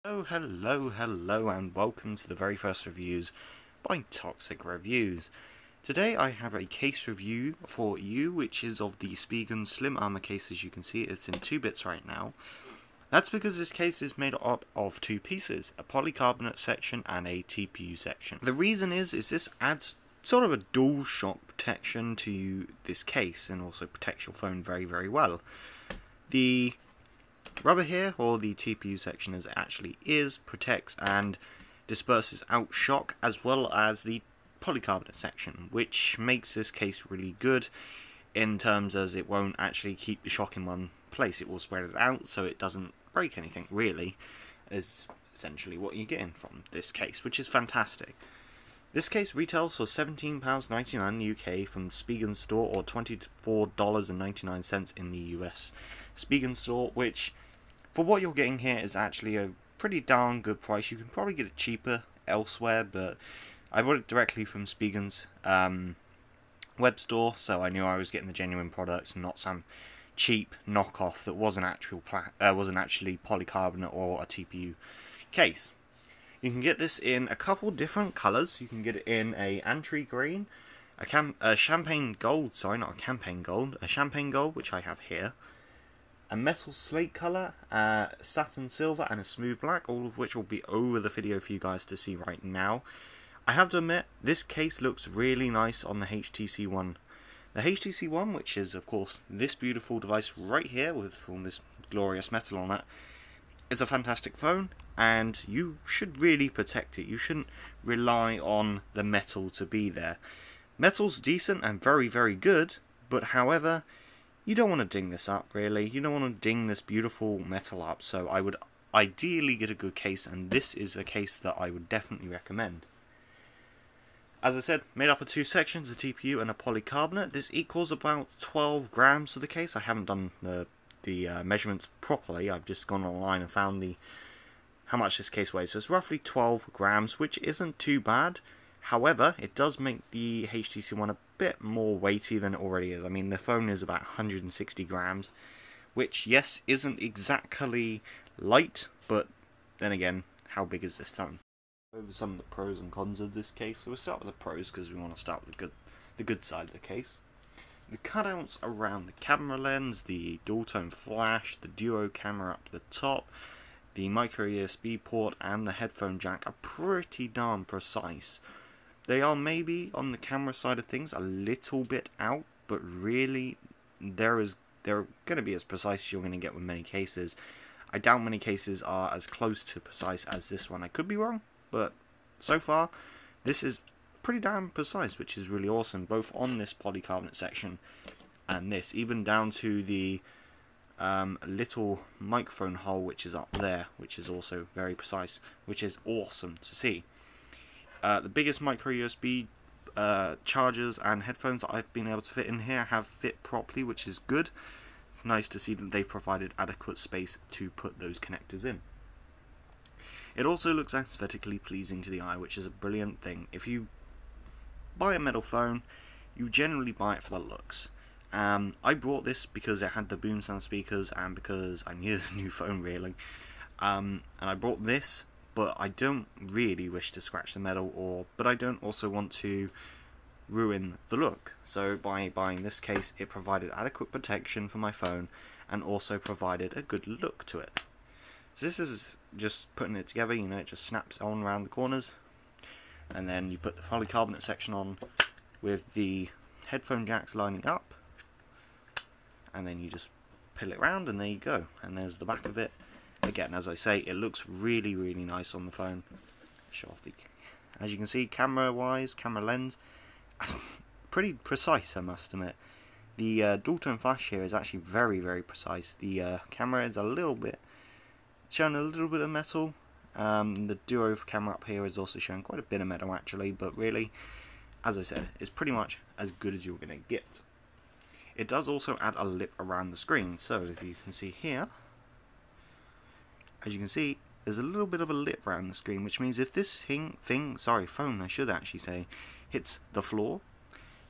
Hello, and welcome to the very first reviews by Toxic Reviews. Today I have a case review for you, which is of the Spigen Slim Amour case. As you can see, it's in 2 bits right now. That's because this case is made up of 2 pieces, a polycarbonate section and a TPU section. The reason is this adds sort of a dual shock protection to this case and also protects your phone very well. The rubber here, or the TPU section as it actually is, protects and disperses out shock, as well as the polycarbonate section, which makes this case really good in terms as it won't actually keep the shock in one place. It will spread it out so it doesn't break anything, really, is essentially what you're getting from this case, which is fantastic. This case retails for £17.99 in the UK from the Spigen store, or $24.99 in the US Spigen store, which for what you're getting here is actually a pretty darn good price. You can probably get it cheaper elsewhere, but I bought it directly from Spigen's web store, so I knew I was getting the genuine product, not some cheap knockoff that wasn't actually polycarbonate or a TPU case. You can get this in a couple different colours. You can get it in a Antry green, a champagne gold, sorry, not a campaign gold, a champagne gold, which I have here, a metal slate colour, satin silver, and a smooth black, all of which will be over the video for you guys to see right now. I have to admit, this case looks really nice on the HTC One. The HTC One, which is of course this beautiful device right here with all this glorious metal on it, is a fantastic phone, and you should really protect it. You shouldn't rely on the metal to be there. Metal's decent and very good, but however, you don't want to ding this up, really. You don't want to ding this beautiful metal up, so I would ideally get a good case, and this is a case that I would definitely recommend. As I said, made up of 2 sections, a TPU and a polycarbonate. This equals about 12 grams of the case. I haven't done the measurements properly. I've just gone online and found how much this case weighs. So it's roughly 12 grams, which isn't too bad. However, it does make the HTC One a bit more weighty than it already is. I mean, the phone is about 160 grams, which, yes, isn't exactly light, but then again, how big is this phone? Over some of the pros and cons of this case. So we'll start with the pros because we want to start with the good side of the case. The cutouts around the camera lens, the dual-tone flash, the duo camera up the top, the micro USB port, and the headphone jack are pretty darn precise. They are maybe, on the camera side of things, a little bit out, but really, they're going to be as precise as you're going to get with many cases. I doubt many cases are as close to precise as this one. I could be wrong, but so far, this is pretty damn precise, which is really awesome, both on this polycarbonate section and this, even down to the little microphone hole which is up there, which is also very precise, which is awesome to see. The biggest micro USB chargers and headphones that I've been able to fit in here have fit properly, which is good. It's nice to see that they've provided adequate space to put those connectors in. It also looks aesthetically pleasing to the eye, which is a brilliant thing. If you buy a metal phone, you generally buy it for the looks. I bought this because it had the boom sound speakers and because I needed a new phone, really. And I bought this, but I don't really wish to scratch the metal, but I don't also want to ruin the look. So by buying this case, it provided adequate protection for my phone and also provided a good look to it. So this is just putting it together, you know, it just snaps on around the corners, and then you put the polycarbonate section on with the headphone jacks lining up, and then you just peel it around, and there you go, and there's the back of it. Again, as I say, it looks really nice on the phone. Show off as you can see, camera lens, pretty precise, I must admit. The dual-tone flash here is actually very precise. The camera is showing a little bit of metal. The duo camera up here is also showing quite a bit of metal actually, but really, as I said, it's pretty much as good as you're going to get. It does also add a lip around the screen, so if you can see here, as you can see, there's a little bit of a lip around the screen, which means if this phone I should actually say, hits the floor,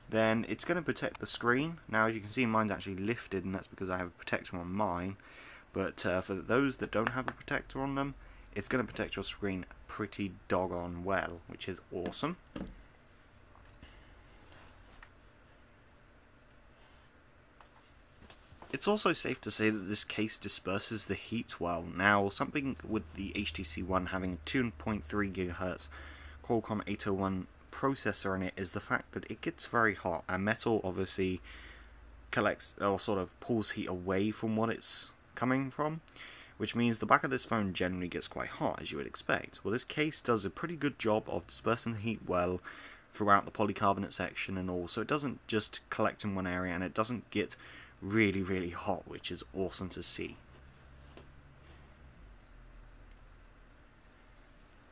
then it's going to protect the screen. Now as you can see, mine's actually lifted, and that's because I have a protector on mine, but for those that don't have a protector on them, it's going to protect your screen pretty doggone well, which is awesome. It's also safe to say that this case disperses the heat well. Now, something with the HTC One having a 2.3 GHz Qualcomm 801 processor in it is the fact that it gets very hot, and metal obviously collects or sort of pulls heat away from what it's coming from, which means the back of this phone generally gets quite hot, as you would expect. Well, this case does a pretty good job of dispersing the heat well throughout the polycarbonate section and all, so it doesn't just collect in one area, and it doesn't get really hot, which is awesome to see.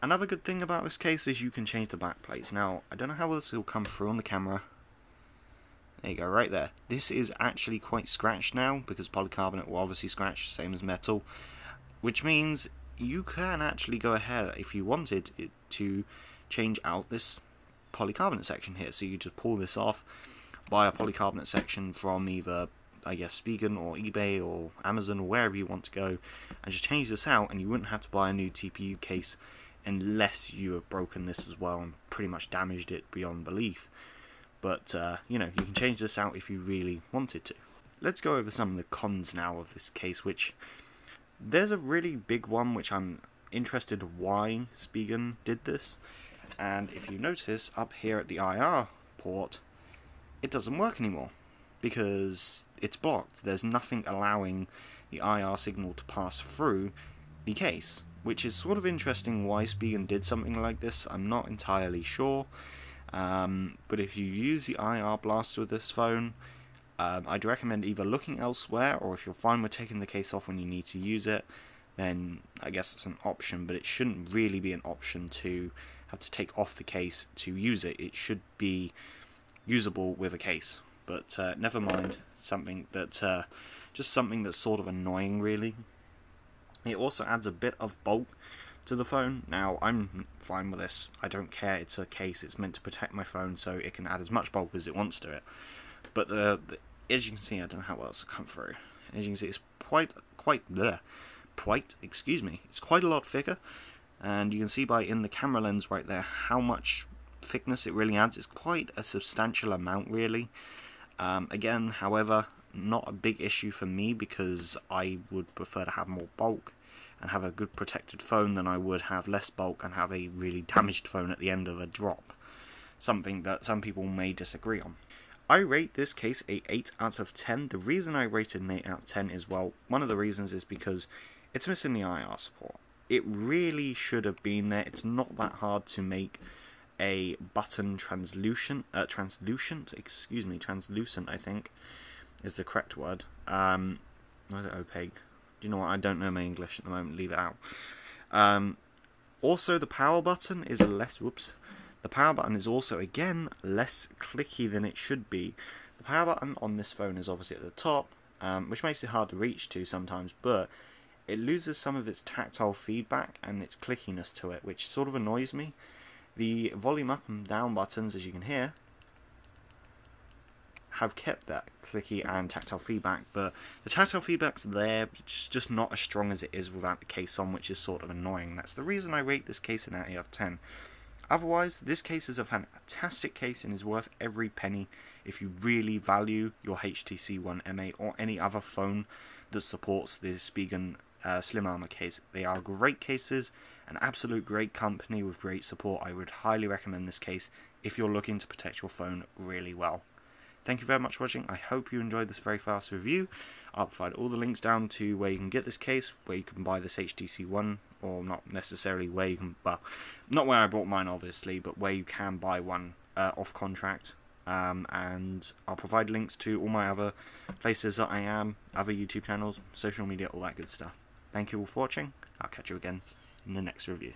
Another good thing about this case is you can change the back plates. Now, I don't know how this will come through on the camera. There you go, right there. This is actually quite scratched now, because polycarbonate will obviously scratch, same as metal, which means you can actually go ahead, if you wanted it, to change out this polycarbonate section here. So you just pull this off, buy a polycarbonate section from either, I guess, Spigen or eBay or Amazon or wherever you want to go, and just change this out, and you wouldn't have to buy a new TPU case unless you have broken this as well and pretty much damaged it beyond belief. But, you know, you can change this out if you really wanted to. Let's go over some of the cons now of this case, which there's a really big one which I'm interested why Spigen did this. And if you notice, up here at the IR port, it doesn't work anymore, because it's blocked. There's nothing allowing the IR signal to pass through the case, which is sort of interesting why Spigen did something like this. I'm not entirely sure, but if you use the IR blaster with this phone, I'd recommend either looking elsewhere, or if you're fine with taking the case off when you need to use it, then I guess it's an option, but it shouldn't really be an option to have to take off the case to use it. It should be usable with a case. But never mind, something that just something that's sort of annoying, really. It also adds a bit of bulk to the phone. Now, I'm fine with this. I don't care. It's a case. It's meant to protect my phone, so it can add as much bulk as it wants to it. But as you can see, I don't know how else to come through. As you can see, it's it's quite a lot thicker, and you can see by in the camera lens right there how much thickness it really adds. It's quite a substantial amount, really. Again, however, not a big issue for me, because I would prefer to have more bulk and have a good protected phone than I would have less bulk and have a really damaged phone at the end of a drop. Something that some people may disagree on. I rate this case a 8 out of 10. The reason I rated an 8 out of 10 is, well, one of the reasons is because it's missing the IR support. It really should have been there. It's not that hard to make a button translucent, I think is the correct word. What is it, opaque? Do you know what, I don't know my English at the moment, leave it out. Also, the power button is the power button is also, again, less clicky than it should be. The power button on this phone is obviously at the top, which makes it hard to reach to sometimes, but it loses some of its tactile feedback and its clickiness to it, which sort of annoys me. The volume up and down buttons, as you can hear, have kept that clicky and tactile feedback, but the tactile feedback's there, it's just not as strong as it is without the case on, which is sort of annoying. That's the reason I rate this case an 8 out of 10. Otherwise, this case is a fantastic case and is worth every penny if you really value your HTC One M8 or any other phone that supports the Spigen Slim Amour case. They are great cases, an absolute great company with great support. I would highly recommend this case if you're looking to protect your phone really well. Thank you very much for watching. I hope you enjoyed this very fast review. I'll provide all the links down to where you can get this case, where you can buy this HTC One, or not necessarily where you can, well, not where I bought mine obviously, but where you can buy one off contract. And I'll provide links to all my other places that I am, other YouTube channels, social media, all that good stuff. Thank you all for watching. I'll catch you again in the next review.